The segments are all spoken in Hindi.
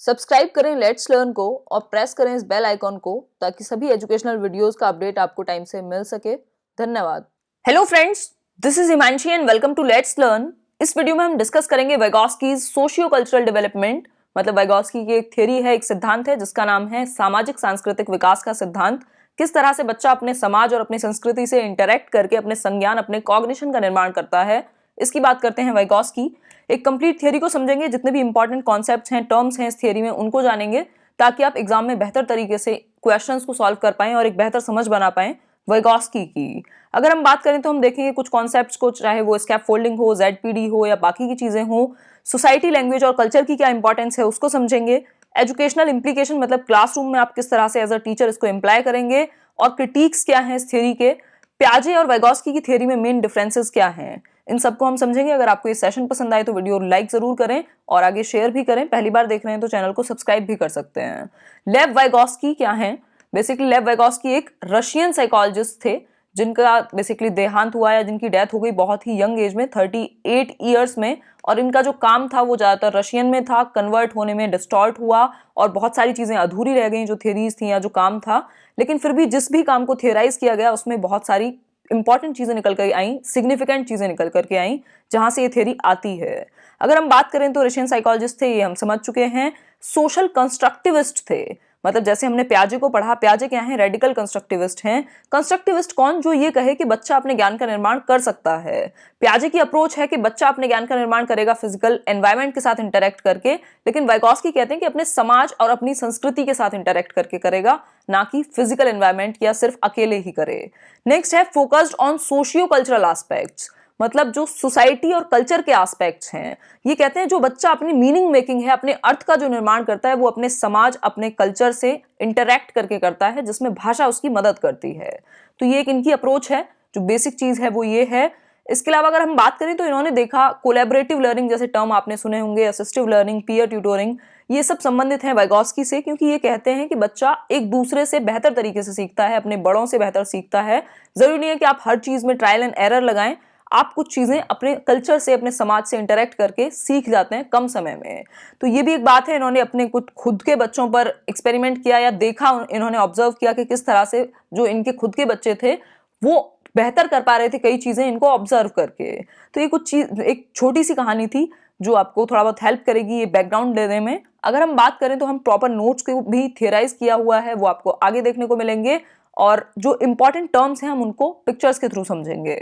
सब्सक्राइब करें लेट्स लर्न को और प्रेस करें इस बेल आइकॉन को ताकि सभी एजुकेशनल वीडियोस का अपडेट आपको टाइम से मिल सके। धन्यवाद। Hello friends, this is Himanshi and welcome to let's learn. इस वीडियो में हम डिस्कस करेंगे वाइगोस्कीज सोशियो कल्चरल डेवलपमेंट। मतलब वाइगोस्की की एक थ्योरी है, एक सिद्धांत है जिसका नाम है सामाजिक सांस्कृतिक विकास का सिद्धांत। किस तरह से बच्चा अपने समाज और अपनी संस्कृति से इंटरेक्ट करके अपने संज्ञान, अपने कॉग्निशन का निर्माण करता है, इसकी बात करते हैं वाइगोस्की। एक कंप्लीट थियरी को समझेंगे, जितने भी इंपॉर्टेंट कॉन्सेप्ट्स हैं, टर्म्स हैं इस थियरी में, उनको जानेंगे ताकि आप एग्जाम में बेहतर तरीके से क्वेश्चंस को सॉल्व कर पाएं और एक बेहतर समझ बना पाएं वाइगोस्की की। अगर हम बात करें तो हम देखेंगे कुछ कॉन्सेप्ट्स को, चाहे वो स्कैफोल्डिंग हो, जेडपीडी हो या बाकी की चीजें हो। सोसाइटी, लैंग्वेज और कल्चर की क्या इंपॉर्टेंस है उसको समझेंगे। एजुकेशनल इंप्लीकेशन मतलब क्लासरूम में आप किस तरह से एज अ टीचर इसको एम्प्लॉय करेंगे, और क्रिटिक्स क्या है इस थियरी के। प्याजे और वाइगोस्की की थियरी में मेन डिफरेंसेस क्या हैं, इन सबको हम समझेंगे। अगर आपको ये सेशन पसंद आए तो वीडियो लाइक जरूर करें और आगे शेयर भी करें। पहली बार देख रहे हैं तो चैनल को सब्सक्राइब भी कर सकते हैं। लेव वाइगोस्की क्या है? बेसिकली लेव वाइगोस्की एक रशियन साइकोलॉजिस्ट थे जिनका बेसिकली देहांत हुआ या जिनकी डेथ हो गई बहुत ही यंग एज में, 38 ईयर्स में। और इनका जो काम था वो ज्यादातर रशियन में था, कन्वर्ट होने में डिस्टॉर्ट हुआ और बहुत सारी चीजें अधूरी रह गई, जो थ्योरीज थी या जो काम था। लेकिन फिर भी जिस भी काम को थियराइज किया गया उसमें बहुत सारी इंपॉर्टेंट चीजें निकल कर आई, सिग्निफिकेंट चीजें निकल करके आई, जहां से ये थ्योरी आती है। अगर हम बात करें तो रशियन साइकोलॉजिस्ट थे, ये हम समझ चुके हैं। सोशल कंस्ट्रक्टिविस्ट थे, मतलब जैसे हमने प्याजे को पढ़ा, प्याजे क्या है? रेडिकल कंस्ट्रक्टिविस्ट हैं। कंस्ट्रक्टिविस्ट कौन? जो ये कहे कि बच्चा अपने ज्ञान का निर्माण कर सकता है। प्याजे की अप्रोच है कि बच्चा अपने ज्ञान का निर्माण करेगा फिजिकल एनवायरनमेंट के साथ इंटरेक्ट करके, लेकिन वाइगोस्की कहते हैं कि अपने समाज और अपनी संस्कृति के साथ इंटरेक्ट करके करेगा, ना कि फिजिकल एनवायरनमेंट या सिर्फ अकेले ही करे। नेक्स्ट है focused on socio cultural aspects, मतलब जो सोसाइटी और कल्चर के एस्पेक्ट्स हैं। ये कहते हैं जो बच्चा अपनी मीनिंग मेकिंग है, अपने अर्थ का जो निर्माण करता है, वो अपने समाज, अपने कल्चर से इंटरेक्ट करके करता है, जिसमें भाषा उसकी मदद करती है। तो ये एक इनकी अप्रोच है, जो बेसिक चीज है वो ये है। इसके अलावा अगर हम बात करें तो इन्होंने देखा कोलैबोरेटिव लर्निंग जैसे टर्म आपने सुने होंगे, असिस्टिव लर्निंग, पीयर ट्यूटोरिंग, ये सब संबंधित हैं वाइगोस्की से, क्योंकि ये कहते हैं कि बच्चा एक दूसरे से बेहतर तरीके से सीखता है, अपने बड़ों से बेहतर सीखता है। जरूरी नहीं है कि आप हर चीज में ट्रायल एंड एरर लगाएं, आप कुछ चीजें अपने कल्चर से, अपने समाज से इंटरेक्ट करके सीख जाते हैं कम समय में। तो ये भी एक बात है। इन्होंने अपने कुछ खुद के बच्चों पर एक्सपेरिमेंट किया या देखा, इन्होंने ऑब्जर्व किया कि किस तरह से जो इनके खुद के बच्चे थे वो बेहतर कर पा रहे थे कई चीजें, इनको ऑब्जर्व करके। तो ये कुछ चीज, एक छोटी सी कहानी थी जो आपको थोड़ा बहुत हेल्प करेगी ये बैकग्राउंड देने में। अगर हम बात करें तो हम प्रॉपर नोट्स को भी थियराइज किया हुआ है, वो आपको आगे देखने को मिलेंगे। और जो इंपॉर्टेंट टर्म्स हैं हम उनको पिक्चर्स के थ्रू समझेंगे।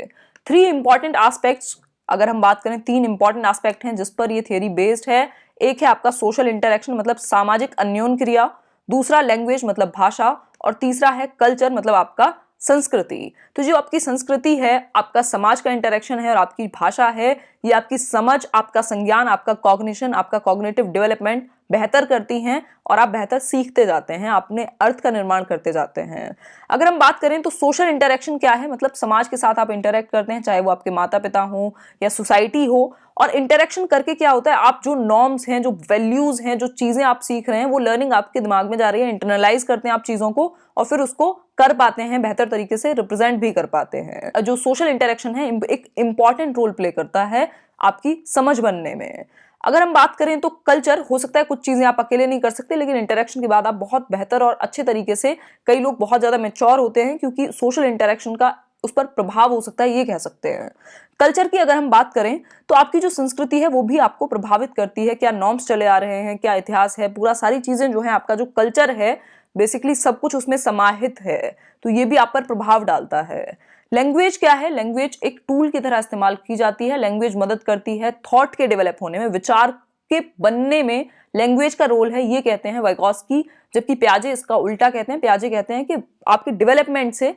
3 इंपॉर्टेंट एस्पेक्ट्स, अगर हम बात करें 3 इंपॉर्टेंट एस्पेक्ट हैं जिस पर ये थियरी बेस्ड है। एक है आपका सोशल इंटरेक्शन, मतलब सामाजिक अन्योन क्रिया। दूसरा लैंग्वेज मतलब भाषा, और तीसरा है कल्चर, मतलब आपका संस्कृति। तो जो आपकी संस्कृति है, आपका समाज का इंटरेक्शन है और आपकी भाषा है, ये आपकी समझ, आपका संज्ञान, आपका कॉग्निशन, आपका कॉग्निटिव डेवलपमेंट बेहतर करती हैं और आप बेहतर सीखते जाते हैं, अपने अर्थ का निर्माण करते जाते हैं। अगर हम बात करें तो सोशल इंटरेक्शन क्या है, मतलब समाज के साथ आप इंटरेक्ट करते हैं, चाहे वो आपके माता पिता हो या सोसाइटी हो। और इंटरेक्शन करके क्या होता है, आप जो नॉर्म्स हैं, जो वैल्यूज हैं, जो चीजें आप सीख रहे हैं, वो लर्निंग आपके दिमाग में जा रही है, इंटरनलाइज करते हैं आप चीजों को और फिर उसको कर पाते हैं, बेहतर तरीके से रिप्रेजेंट भी कर पाते हैं। जो सोशल इंटरेक्शन है एक इंपॉर्टेंट रोल प्ले करता है आपकी समझ बनने में। अगर हम बात करें तो कल्चर, हो सकता है कुछ चीजें आप अकेले नहीं कर सकते, लेकिन इंटरेक्शन के बाद आप बहुत बेहतर और अच्छे तरीके से, कई लोग बहुत ज्यादा मैच्योर होते हैं क्योंकि सोशल इंटरेक्शन का उस पर प्रभाव हो सकता है, ये कह सकते हैं। कल्चर की अगर हम बात करें तो आपकी जो संस्कृति है वो भी आपको प्रभावित करती है, क्या नॉर्म्स चले आ रहे हैं, क्या इतिहास है, पूरा सारी चीजें जो है, आपका जो कल्चर है बेसिकली सब कुछ उसमें समाहित है, तो ये भी आप पर प्रभाव डालता है। लैंग्वेज क्या है? लैंग्वेज एक टूल की तरह इस्तेमाल की जाती है। लैंग्वेज मदद करती है थॉट के डेवलप होने में, विचार के बनने में लैंग्वेज का रोल है, ये कहते हैं वाइगोस्की। जबकि प्याजे इसका उल्टा कहते हैं। प्याजे कहते हैं कि आपके डेवलपमेंट से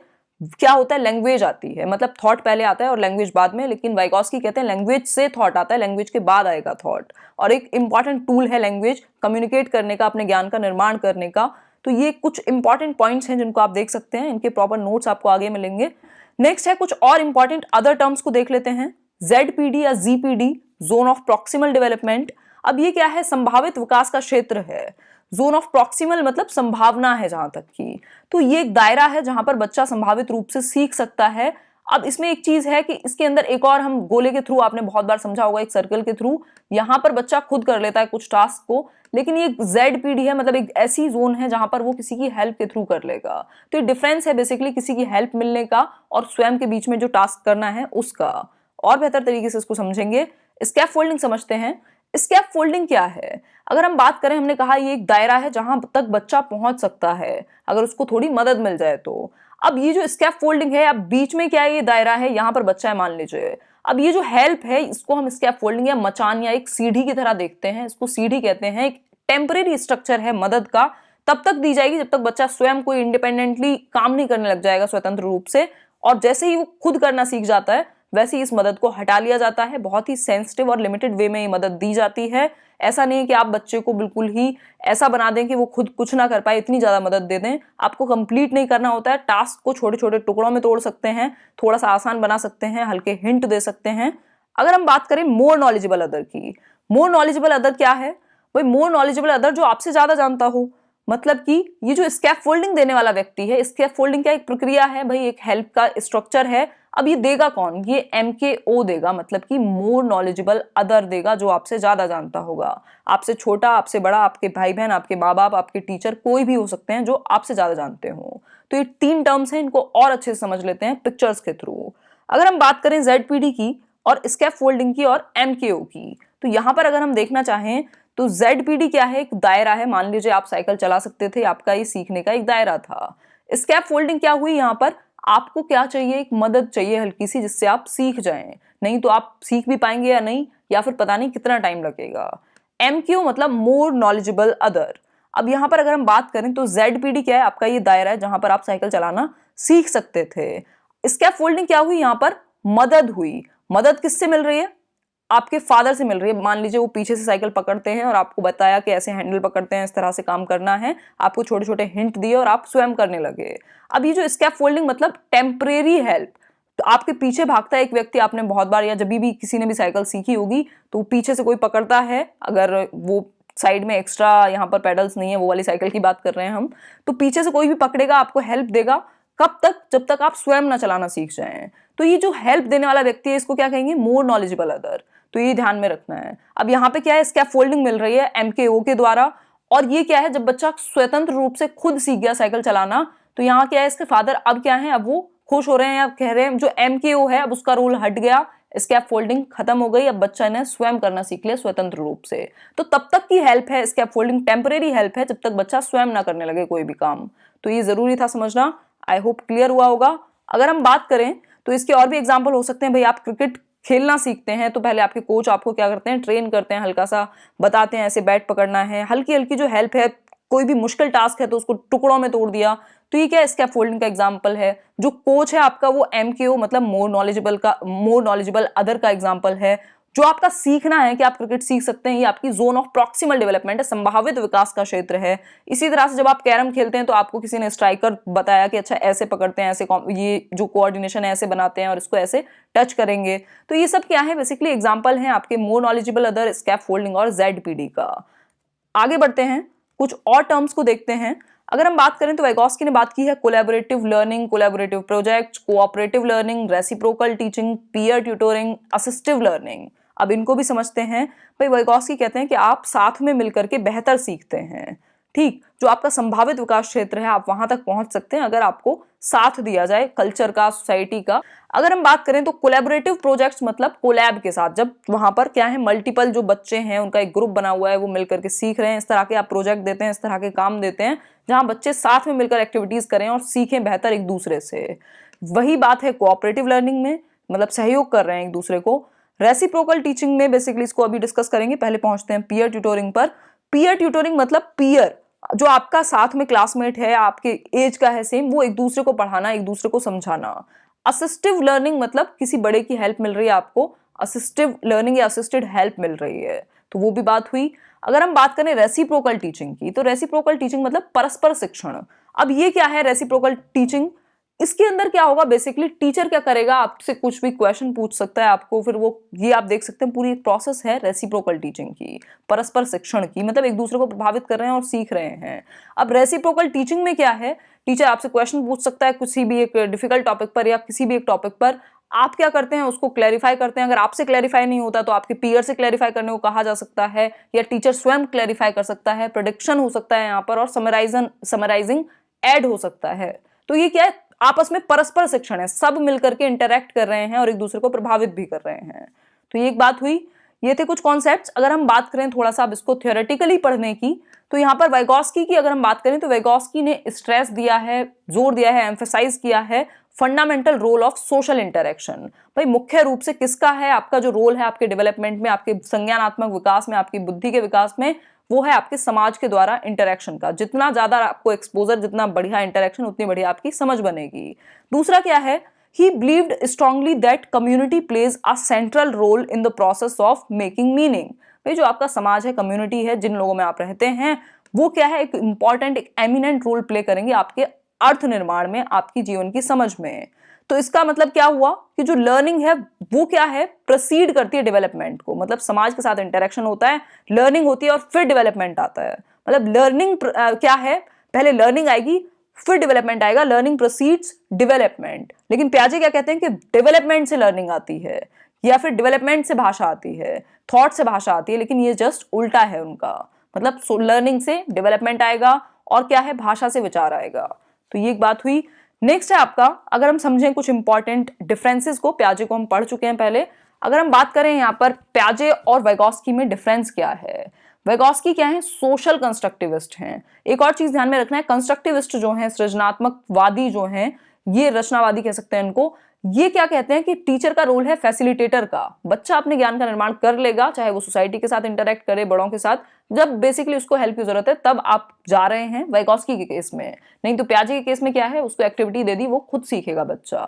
क्या होता है, लैंग्वेज आती है, मतलब थॉट पहले आता है और लैंग्वेज बाद में। लेकिन वाइगोस्की कहते हैं लैंग्वेज से थॉट आता है, लैंग्वेज के बाद आएगा थॉट। और एक इंपॉर्टेंट टूल है लैंग्वेज कम्युनिकेट करने का, अपने ज्ञान का निर्माण करने का। तो ये कुछ इंपॉर्टेंट पॉइंट्स हैं जिनको आप देख सकते हैं, इनके प्रॉपर नोट्स आपको आगे मिलेंगे। नेक्स्ट है कुछ और इंपॉर्टेंट अदर टर्म्स को देख लेते हैं। जेडपीडी या GPD, zone of proximal development. अब ये क्या है? संभावित विकास का क्षेत्र है। जोन ऑफ प्रॉक्सिमल मतलब संभावना है जहां तक की, तो ये एक दायरा है जहां पर बच्चा संभावित रूप से सीख सकता है। अब इसमें एक चीज है कि इसके अंदर एक और, हम गोले के थ्रू आपने बहुत बार समझा होगा, एक सर्कल के थ्रू, यहां पर बच्चा खुद कर लेता है कुछ टास्क को, लेकिन ये ZPD है, मतलब एक ऐसी जोन है जहां पर वो किसी की हेल्प के थ्रू कर लेगा। तो ये डिफरेंस है बेसिकली किसी की हेल्प मिलने का और स्वयं के बीच में जो टास्क करना है उसका। और बेहतर तरीके से इसको समझेंगे, स्कैफोल्डिंग समझते हैं। स्कैफोल्डिंग क्या है? अगर हम बात करें, हमने कहा ये एक दायरा है जहां तक बच्चा पहुंच सकता है अगर उसको थोड़ी मदद मिल जाए तो। अब ये जो स्कैफोल्डिंग है, अब बीच में क्या है, ये दायरा है, यहां पर बच्चा है मान लीजिए। अब ये जो हेल्प है इसको हम स्कैफोल्डिंग या मचान या एक सीढ़ी की तरह देखते हैं, इसको सीढ़ी कहते हैं। एक टेम्परेरी स्ट्रक्चर है मदद का, तब तक दी जाएगी जब तक बच्चा स्वयं कोई इंडिपेंडेंटली काम नहीं करने लग जाएगा स्वतंत्र रूप से, और जैसे ही वो खुद करना सीख जाता है वैसे ही इस मदद को हटा लिया जाता है। बहुत ही सेंसिटिव और लिमिटेड वे में ये मदद दी जाती है। ऐसा नहीं है कि आप बच्चे को बिल्कुल ही ऐसा बना दें कि वो खुद कुछ ना कर पाए, इतनी ज्यादा मदद दे दें। आपको कंप्लीट नहीं करना होता है, टास्क को छोटे छोटे टुकड़ों में तोड़ सकते हैं, थोड़ा सा आसान बना सकते हैं, हल्के हिंट दे सकते हैं। अगर हम बात करें मोर नॉलेजेबल अदर की, मोर नॉलेजेबल अदर क्या है भाई? मोर नॉलेजेबल अदर जो आपसे ज्यादा जानता हो, मतलब कि ये जो स्कैफोल्डिंग देने वाला व्यक्ति है, स्कैफोल्डिंग क्या एक प्रक्रिया है भाई, एक हेल्प का स्ट्रक्चर है। अब ये देगा कौन? ये MKO देगा, मतलब कि मोर नॉलेजेबल अदर देगा, जो आपसे ज्यादा जानता होगा। आपसे छोटा, आपसे बड़ा, आपके भाई बहन, आपके माँ बाप, आपके टीचर, कोई भी हो सकते हैं जो आपसे ज्यादा जानते हो। तो ये 3 टर्म्स हैं, इनको और अच्छे से समझ लेते हैं पिक्चर्स के थ्रू। अगर हम बात करें ZPD की और स्कैफोल्डिंग की और MKO की, तो यहां पर अगर हम देखना चाहें तो ZPD क्या है? एक दायरा है। मान लीजिए आप साइकिल चला सकते थे, आपका ये सीखने का एक दायरा था। स्कैफोल्डिंग क्या हुई? यहाँ पर आपको क्या चाहिए? एक मदद चाहिए हल्की सी, जिससे आप सीख जाएं। नहीं तो आप सीख भी पाएंगे या नहीं, या फिर पता नहीं कितना टाइम लगेगा। MKO मतलब मोर नॉलेजेबल अदर। अब यहाँ पर अगर हम बात करें तो ZPD क्या है? आपका ये दायरा है जहां पर आप साइकिल चलाना सीख सकते थे। स्कैफोल्डिंग क्या हुई? यहाँ पर मदद हुई। मदद किससे मिल रही है? आपके फादर से मिल रही है। मान लीजिए वो पीछे से साइकिल पकड़ते हैं और आपको बताया कि ऐसे हैंडल पकड़ते हैं, इस तरह से काम करना है, आपको छोटे छोटे हिंट दिए और आप स्वयं करने लगे। अब ये जो स्कैफोल्डिंग मतलब टेम्परेरी हेल्प, तो आपके पीछे भागता है एक व्यक्ति, आपने बहुत बार या जब भी किसी ने भी साइकिल सीखी होगी तो पीछे से कोई पकड़ता है, अगर वो साइड में एक्स्ट्रा यहाँ पर पेडल्स नहीं है, वो वाली साइकिल की बात कर रहे हैं हम, तो पीछे से कोई भी पकड़ेगा, आपको हेल्प देगा। कब तक? जब तक आप स्वयं ना चलाना सीख जाएं। तो ये जो हेल्प देने वाला व्यक्ति है इसको क्या कहेंगे? More knowledgeable other. तो ये ध्यान में रखना है। अब यहाँ पे क्या है? स्कैफोल्डिंग मिल रही है MKO के द्वारा। और ये क्या है? जब बच्चा स्वतंत्र रूप से खुद सीख गया साइकिल चलाना, तो यहाँ क्या है? इसके फादर अब क्या है? अब वो खुश हो रहे हैं, अब कह रहे हैं जो MKO है अब उसका रोल हट गया, स्कैफोल्डिंग खत्म हो गई, अब बच्चा ने स्वयं करना सीख लिया स्वतंत्र रूप से। तो तब तक की हेल्प है स्कैफोल्डिंग, टेम्परेरी हेल्प है, जब तक बच्चा स्वयं ना करने लगे कोई भी काम। तो ये जरूरी था समझना। आई होप क्लियर हुआ होगा। अगर हम बात करें तो इसके और भी एग्जाम्पल हो सकते हैं। भाई आप क्रिकेट खेलना सीखते हैं तो पहले आपके कोच आपको क्या करते हैं? ट्रेन करते हैं, हल्का सा बताते हैं ऐसे बैट पकड़ना है, हल्की हल्की जो हेल्प है। कोई भी मुश्किल टास्क है तो उसको टुकड़ों में तोड़ दिया। तो ये क्या है? स्कैफोल्डिंग का एग्जाम्पल है। जो कोच है आपका वो MKO मतलब मोर नॉलेजेबल अदर का एग्जाम्पल है। जो आपका सीखना है कि आप क्रिकेट सीख सकते हैं, ये आपकी जोन ऑफ प्रॉक्सिमल डेवलपमेंट है, संभावित विकास का क्षेत्र है। इसी तरह से जब आप कैरम खेलते हैं तो आपको किसी ने स्ट्राइकर बताया कि अच्छा ऐसे पकड़ते हैं, ऐसे ये जो कोऑर्डिनेशन है ऐसे बनाते हैं और इसको ऐसे टच करेंगे। तो ये सब क्या है? बेसिकली एग्जाम्पल हैं आपके मोर नॉलेजेबल अदर, स्कैफोल्डिंग और ZPD का। आगे बढ़ते हैं, कुछ और टर्म्स को देखते हैं। अगर हम बात करें तो वाइगॉस्की ने बात की है collaborative learning, collaborative project, cooperative learning, reciprocal teaching, peer tutoring, assistive learning. अब इनको भी समझते हैं। भाई वाइगॉस्की कहते हैं कि आप साथ में मिलकर के बेहतर सीखते हैं। ठीक, जो आपका संभावित विकास क्षेत्र है आप वहां तक पहुंच सकते हैं अगर आपको साथ दिया जाए कल्चर का, सोसाइटी का। अगर हम बात करें तो कोलैबोरेटिव प्रोजेक्ट्स मतलब कोलैब के साथ, जब वहां पर क्या है? मल्टीपल जो बच्चे हैं उनका एक ग्रुप बना हुआ है, वो मिलकर के सीख रहे हैं, इस तरह के आप प्रोजेक्ट देते हैं, इस तरह के काम देते हैं जहां बच्चे साथ में मिलकर एक्टिविटीज करें और सीखें बेहतर एक दूसरे से। वही बात है कोऑपरेटिव लर्निंग में, मतलब सहयोग कर रहे हैं एक दूसरे को। रेसिप्रोकल टीचिंग में बेसिकली इसको अभी डिस्कस करेंगे, पहले पहुंचते हैं पीयर ट्यूटोरिंग पर। पीयर ट्यूटोरिंग मतलब पीयर, जो आपका साथ में क्लासमेट है, आपके एज का है सेम, वो एक दूसरे को पढ़ाना, एक दूसरे को समझाना। असिस्टिव लर्निंग मतलब किसी बड़े की हेल्प मिल रही है आपको, असिस्टिव लर्निंग या असिस्टेड हेल्प मिल रही है, तो वो भी बात हुई। अगर हम बात करें रेसिप्रोकल टीचिंग की, तो रेसिप्रोकल टीचिंग मतलब परस्पर शिक्षण। अब ये क्या है रेसिप्रोकल टीचिंग? इसके अंदर क्या होगा? बेसिकली टीचर क्या करेगा? आपसे कुछ भी क्वेश्चन पूछ सकता है आपको, फिर वो ये आप देख सकते हैं पूरी एक प्रोसेस है रेसिप्रोकल टीचिंग की, परस्पर शिक्षण की, मतलब एक दूसरे को प्रभावित कर रहे हैं और सीख रहे हैं। अब रेसिप्रोकल टीचिंग में क्या है? टीचर आपसे क्वेश्चन पूछ सकता है किसी भी एक डिफिकल्ट टॉपिक पर या किसी भी एक टॉपिक पर, आप क्या करते हैं, उसको क्लैरिफाई करते हैं। अगर आपसे क्लैरिफाई नहीं होता तो आपके पीयर से क्लैरिफाई करने को कहा जा सकता है, या टीचर स्वयं क्लैरिफाई कर सकता है। प्रेडिक्शन हो सकता है यहाँ पर, और समराइजिंग ऐड हो सकता है। तो ये क्या है, आपस में परस्पर शिक्षण है, सब मिलकर के इंटरैक्ट कर रहे हैं और एक दूसरे को प्रभावित भी कर रहे हैं। तो ये एक बात हुई, ये थे कुछ कॉन्सेप्ट्स। अगर हम बात करें थोड़ा सा अब इसको थियोरेटिकली पढ़ने की, तो यहाँ पर वाइगोस्की की अगर हम बात करें तो वाइगोस्की ने स्ट्रेस दिया है, जोर दिया है, एम्फेसाइज किया है fundamental role of social interaction. भाई मुख्य रूप से किसका है, आपका जो रोल है आपके डेवलपमेंट में, आपके संज्ञानात्मक विकास में, आपकी बुद्धि के विकास में, वो है आपके समाज के द्वारा इंटरेक्शन का। जितना ज्यादा आपको एक्सपोजर, जितना बढ़िया इंटरेक्शन, उतनी बढ़िया आपकी समझ बनेगी। दूसरा क्या है, he believed strongly that community plays a central role in the process of making meaning। भाई जो आपका समाज है, कम्युनिटी है, जिन लोगों में आप रहते हैं, वो क्या है, एक इंपॉर्टेंट, एक एमिनेंट रोल प्ले करेंगे आपके अर्थ निर्माण में, आपकी जीवन की समझ में। तो इसका मतलब क्या हुआ कि जो लर्निंग है वो क्या है, प्रोसीड करती है डेवलपमेंट को। मतलब समाज के साथ इंटरेक्शन होता है, लर्निंग होती है और फिर डेवलपमेंट आता है। मतलब लर्निंग क्या है, पहले लर्निंग आएगी फिर डेवलपमेंट आएगा, लर्निंग प्रोसीड्स डेवलपमेंट। लेकिन पियाजे क्या कहते हैं कि डेवलपमेंट से लर्निंग आती है, या फिर डेवलपमेंट से भाषा आती है, थॉट से भाषा आती है। लेकिन ये जस्ट उल्टा है उनका, मतलब लर्निंग से डेवलपमेंट आएगा और क्या है, भाषा से विचार आएगा। तो ये एक बात हुई। नेक्स्ट है आपका, अगर हम समझें कुछ इंपॉर्टेंट डिफरेंसेस को, पियाजे को हम पढ़ चुके हैं पहले। अगर हम बात करें यहाँ पर पियाजे और वाइगोस्की में डिफरेंस क्या है। वाइगोस्की क्या है, सोशल कंस्ट्रक्टिविस्ट हैं। एक और चीज ध्यान में रखना है, कंस्ट्रक्टिविस्ट जो हैं, सृजनात्मकवादी जो हैं, ये रचनावादी कह सकते हैं इनको। ये क्या कहते हैं कि टीचर का रोल है फैसिलिटेटर का। बच्चा अपने ज्ञान का निर्माण कर लेगा, चाहे वो सोसाइटी के साथ इंटरेक्ट करे, बड़ों के साथ, जब बेसिकली उसको हेल्प की जरूरत है तब आप जा रहे हैं, वाइगोस्की के केस में। नहीं तो पियाजे के केस में क्या है, उसको एक्टिविटी दे दी, वो खुद सीखेगा बच्चा।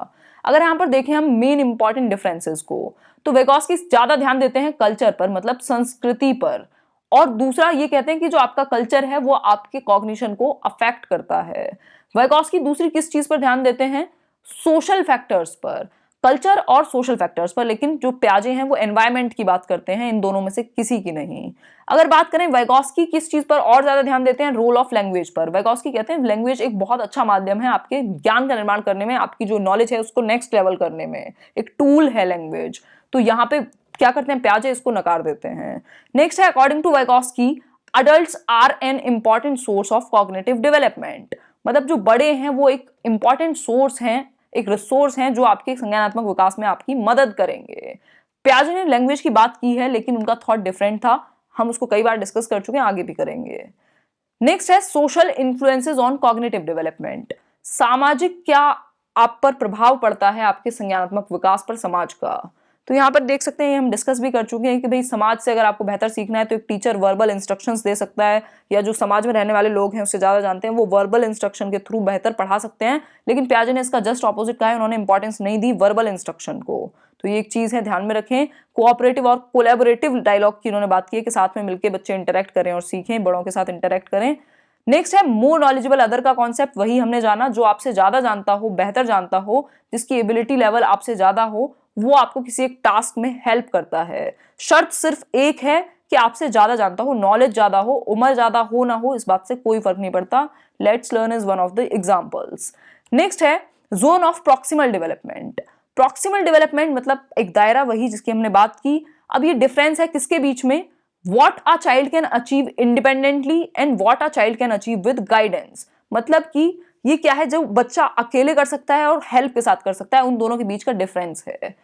अगर यहाँ पर देखें हम मेन इंपॉर्टेंट डिफरेंसेस को, तो वाइगोस्की ज्यादा ध्यान देते हैं कल्चर पर, मतलब संस्कृति पर। और दूसरा ये कहते हैं कि जो आपका कल्चर है वो आपके कॉग्निशन को अफेक्ट करता है। वाइगोस्की दूसरी किस चीज पर ध्यान देते हैं, सोशल फैक्टर्स पर, कल्चर और सोशल फैक्टर्स पर। लेकिन जो पियाजे हैं वो एनवायरनमेंट की बात करते हैं, इन दोनों में से किसी की नहीं। अगर बात करें वाइगोस्की किस चीज पर और ज्यादा ध्यान देते हैं, रोल ऑफ लैंग्वेज पर। वाइगोस्की कहते हैं लैंग्वेज एक बहुत अच्छा माध्यम है आपके ज्ञान का निर्माण करने में, आपकी जो नॉलेज है उसको नेक्स्ट लेवल करने में, एक टूल है लैंग्वेज। तो यहाँ पे क्या करते हैं, पियाजे इसको नकार देते हैं। नेक्स्ट है, according to Vygotsky, adults are an important source of cognitive development. मतलब जो बड़े हैं वो एक इंपॉर्टेंट सोर्स हैं, एक रिसोर्स हैं जो आपके संज्ञानात्मक विकास में आपकी मदद करेंगे। पियाजे ने लैंग्वेज की बात की है, लेकिन उनका थॉट डिफरेंट था, हम उसको कई बार डिस्कस कर चुके हैं, आगे भी करेंगे। नेक्स्ट है, social influences on cognitive development. सामाजिक क्या आप पर प्रभाव पड़ता है आपके संज्ञानात्मक विकास पर, समाज का। तो यहाँ पर देख सकते हैं, हम डिस्कस भी कर चुके हैं कि भाई समाज से अगर आपको बेहतर सीखना है तो एक टीचर वर्बल इंस्ट्रक्शंस दे सकता है, या जो समाज में रहने वाले लोग हैं उससे ज्यादा जानते हैं, वो वर्बल इंस्ट्रक्शन के थ्रू बेहतर पढ़ा सकते हैं। लेकिन पियाजे ने इसका जस्ट ऑपोजिट कहा है, उन्होंने इंपॉर्टेंस नहीं दी वर्बल इंस्ट्रक्शन को। तो ये एक चीज है, ध्यान में रखें। कोऑपरेटिव और कोलैबोरेटिव डायलॉग की उन्होंने बात की है कि साथ में मिलकर बच्चे इंटरेक्ट करें और सीखें, बड़ों के साथ इंटरेक्ट करें। नेक्स्ट है, मोर नॉलेजेबल अदर का कॉन्सेप्ट। वही हमने जाना, जो आपसे ज्यादा जानता हो, बेहतर जानता हो, जिसकी एबिलिटी लेवल आपसे ज्यादा हो, वो आपको किसी एक टास्क में हेल्प करता है। शर्त सिर्फ एक है कि आपसे ज्यादा जानता हो, नॉलेज ज्यादा हो, उम्र ज्यादा हो ना हो, इस बात से कोई फर्क नहीं पड़ता। Let's learn is one of the examples. Next है, zone of proximal development. Proximal development मतलब एक दायरा, वही जिसकी हमने बात की। अब ये डिफरेंस है किसके बीच में, what a child can achieve independently and what a child can achieve with guidance. मतलब कि ये क्या है, जो बच्चा अकेले कर सकता है और हेल्प के साथ कर सकता है, उन दोनों के बीच का डिफरेंस है।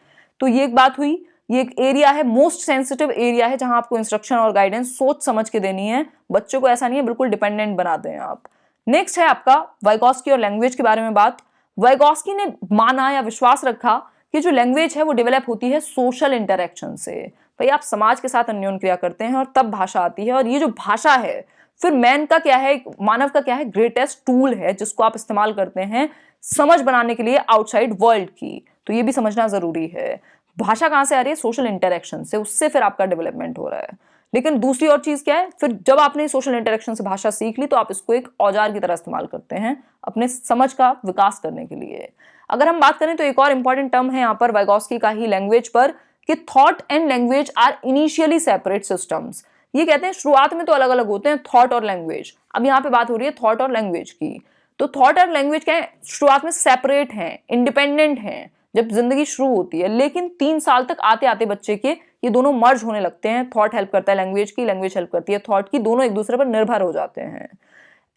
तो ये एक बात हुई। ये एक एरिया है, मोस्ट सेंसिटिव एरिया है, जहां आपको इंस्ट्रक्शन और गाइडेंस सोच समझ के देनी है। बच्चों को ऐसा नहीं है बिल्कुल डिपेंडेंट बना दें आप। नेक्स्ट है आपका वाइगोस्की और लैंग्वेज के बारे में बात। वाइगोस्की ने माना या विश्वास रखा कि जो लैंग्वेज है वो डेवलप होती है सोशल इंटरेक्शन से। भाई आप समाज के साथ अन्योन्य क्रिया करते हैं और तब भाषा आती है, और ये जो भाषा है फिर मैन का क्या है, मानव का क्या है, ग्रेटेस्ट टूल है जिसको आप इस्तेमाल करते हैं समझ बनाने के लिए आउटसाइड वर्ल्ड की। तो ये भी समझना जरूरी है। भाषा कहां से आ रही है, सोशल इंटरेक्शन से, उससे फिर आपका डेवलपमेंट हो रहा है। लेकिन दूसरी और चीज क्या है, फिर जब आपने सोशल इंटरेक्शन से भाषा सीख ली तो आप इसको एक औजार की तरह इस्तेमाल करते हैं अपने समझ का विकास करने के लिए। अगर हम बात करें तो एक और इंपॉर्टेंट टर्म है यहाँ पर वाइगोस्की का ही लैंग्वेज पर, कि thought and language are initially separate systems. ये कहते हैं शुरुआत में तो अलग अलग होते हैं थॉट और लैंग्वेज। अब यहाँ पे बात हो रही है थॉट और लैंग्वेज की। तो थॉट और लैंग्वेज क्या है, शुरुआत में सेपरेट हैं, इंडिपेंडेंट हैं, जब जिंदगी शुरू होती है, लेकिन 3 साल तक आते आते बच्चे के ये दोनों मर्ज होने लगते हैं। थॉट हेल्प करता है लैंग्वेज की, लैंग्वेज हेल्प करती है थॉट की, दोनों एक दूसरे पर निर्भर हो जाते हैं।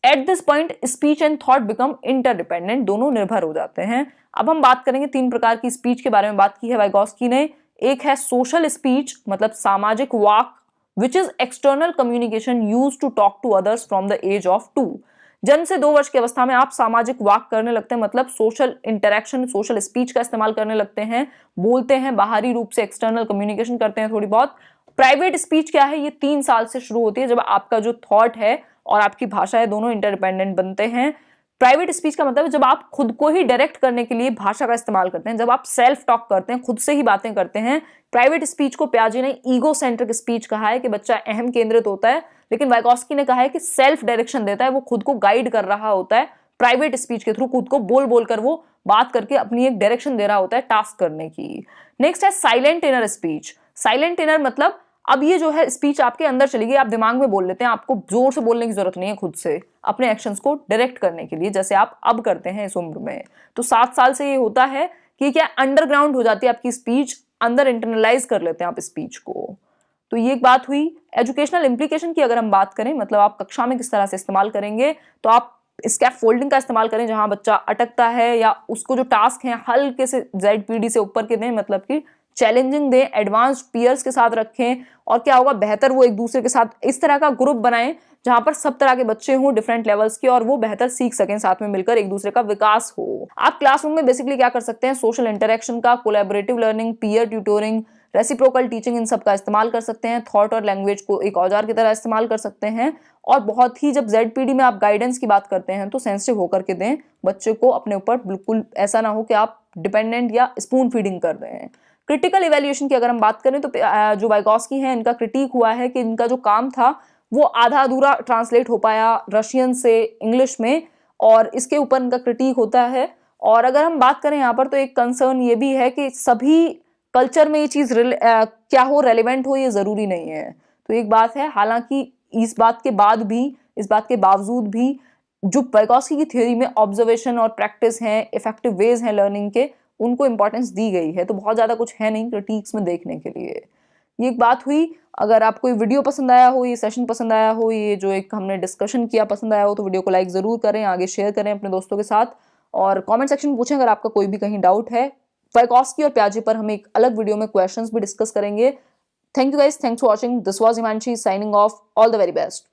At this point speech and thought become interdependent, दोनों निर्भर हो जाते हैं। अब हम बात करेंगे 3 प्रकार की स्पीच के बारे में बात की है वाइगोस्की ने। एक है सोशल स्पीच, मतलब सामाजिक वाक, which is external communication use to talk to others from the age of 2। जन्म से 2 वर्ष की अवस्था में आप सामाजिक वाक करने लगते हैं, मतलब सोशल इंटरेक्शन, सोशल स्पीच का इस्तेमाल करने लगते हैं, बोलते हैं, बाहरी रूप से एक्सटर्नल कम्युनिकेशन करते हैं थोड़ी बहुत। प्राइवेट स्पीच क्या है, ये 3 साल से शुरू होती है, जब आपका जो थॉट है और आपकी भाषा है दोनों इंटरडिपेंडेंट बनते हैं। प्राइवेट स्पीच का मतलब है जब आप खुद को ही डायरेक्ट करने के लिए भाषा का इस्तेमाल करते हैं, जब आप सेल्फ टॉक करते हैं, खुद से ही बातें करते हैं। प्राइवेट स्पीच को पियाजे ने ईगो सेंट्रिक स्पीच कहा है कि बच्चा अहम केंद्रित होता है, लेकिन वाइगोस्की ने कहा है कि सेल्फ डायरेक्शन देता है, वो खुद को गाइड कर रहा होता है प्राइवेट स्पीच के थ्रू, खुद को बोल बोल कर वो बात करके अपनी एक डायरेक्शन दे रहा होता है टास्क करने की। नेक्स्ट है silent inner speech. Silent inner मतलब अब ये जो है स्पीच आपके अंदर चली गई, आप दिमाग में बोल लेते हैं, आपको जोर से बोलने की जरूरत नहीं है खुद से अपने एक्शंस को डायरेक्ट करने के लिए, जैसे आप अब करते हैं इस उम्र में। तो 7 साल से ये होता है कि क्या अंडरग्राउंड हो जाती है आपकी स्पीच, अंदर इंटरनलाइज कर लेते हैं आप स्पीच को। तो ये एक बात हुई। एजुकेशनल इंप्लीकेशन की अगर हम बात करें, मतलब आप कक्षा में किस तरह से इस्तेमाल करेंगे, तो आप स्कैफोल्डिंग का इस्तेमाल करें, जहां बच्चा अटकता है या उसको जो टास्क है हल्के से ZPD से ऊपर के दें, मतलब कि चैलेंजिंग दें, एडवांस्ड पीयर्स के साथ रखें, और क्या होगा बेहतर वो एक दूसरे के साथ इस तरह का ग्रुप बनाएं जहां पर सब तरह के बच्चे हों डिफरेंट लेवल्स के, और वो बेहतर सीख सकें, साथ में मिलकर एक दूसरे का विकास हो। आप क्लासरूम में बेसिकली क्या कर सकते हैं, सोशल इंटरेक्शन का, collaborative learning, peer tutoring, reciprocal teaching, इन सब का इस्तेमाल कर सकते हैं। थॉट और लैंग्वेज को एक औजार की तरह इस्तेमाल कर सकते हैं। और बहुत ही जब ZPD में आप गाइडेंस की बात करते हैं तो सेंसिटिव होकर के दें बच्चे को अपने ऊपर, बिल्कुल ऐसा ना हो कि आप डिपेंडेंट या स्पून फीडिंग कर रहे हैं। क्रिटिकल इवैल्यूएशन की अगर हम बात करें तो जो वाइगोस्की हैं इनका क्रिटिक हुआ है कि इनका जो काम था वो आधा अधूरा ट्रांसलेट हो पाया रशियन से इंग्लिश में, और इसके ऊपर इनका क्रिटिक होता है। और अगर हम बात करें यहाँ पर तो एक कंसर्न ये भी है कि सभी कल्चर में ये चीज क्या हो, रेलिवेंट हो, ये जरूरी नहीं है। तो एक बात है, हालांकि इस बात के बावजूद भी जो वाइगोस्की की थ्योरी में ऑब्जर्वेशन और प्रैक्टिस हैं, इफेक्टिव वेज हैं लर्निंग के, उनको इंपॉर्टेंस दी गई है। तो बहुत ज्यादा कुछ है नहीं क्रिटिक्स में देखने के लिए। ये एक बात हुई। अगर आपको ये वीडियो पसंद आया हो, ये सेशन पसंद आया हो, ये जो एक हमने डिस्कशन किया पसंद आया हो, तो वीडियो को लाइक जरूर करें, आगे शेयर करें अपने दोस्तों के साथ, और कमेंट सेक्शन में पूछें अगर आपका कोई भी कहीं डाउट है। वाइगोस्की और पियाजे पर हम एक अलग वीडियो में क्वेश्चंस भी डिस्कस करेंगे। Thank you guys, thanks for watching. This was Himanshi signing off. All the very best.